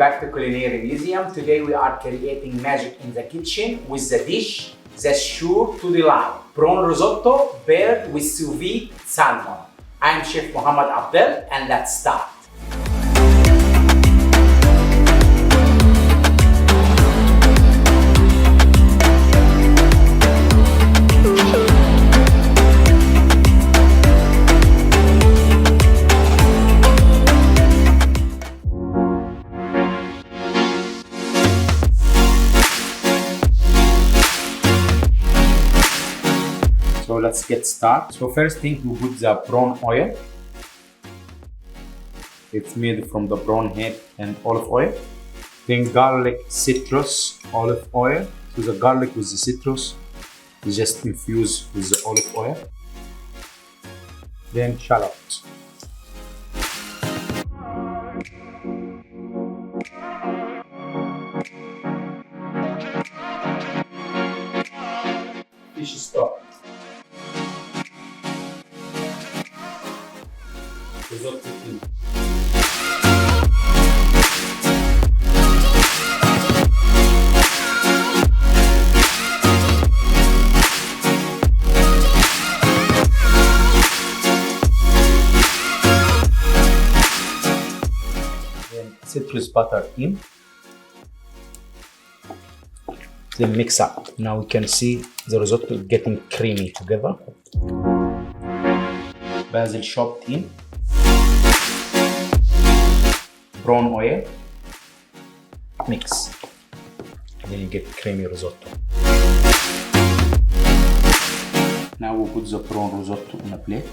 back to Culinary Museum. Today we are creating magic in the kitchen with the dish that's sure to delight. Prawn risotto paired with sous vide salmon. I'm Chef Mohamed Abdell and let's start. So let's get started. So first thing, we put the prawn oil. It's made from the prawn head and olive oil. Then garlic, citrus, olive oil. So the garlic with the citrus is just infused with the olive oil. Then shallot. Fish stock. Risotto in. Then citrus butter in. Then mix up. Now we can see the risotto getting creamy together. Basil chopped in. Prawn oil, mix, then you get creamy risotto. Now we put the prawn risotto on a plate.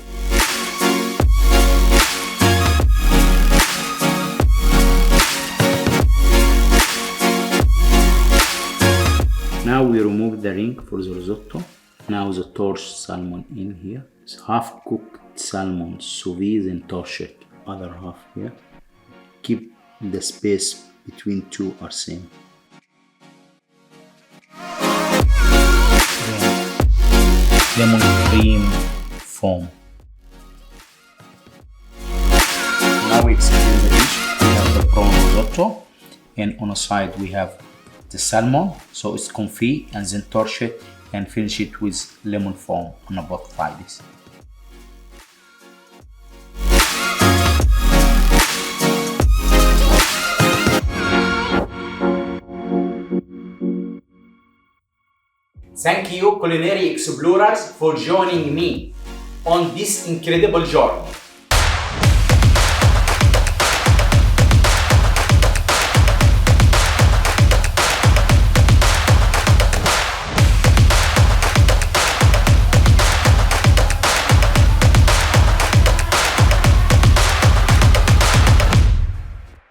Now we remove the ring for the risotto. Now the torched salmon in here. It's half cooked salmon, sous vide and torched. Other half here. Keep the space between two are same. Lemon cream foam. Now we expand the dish. We have the prawn risotto, and on the side we have the salmon. So it's confit and then torch it and finish it with lemon foam on both sides. Thank you, culinary explorers, for joining me on this incredible journey.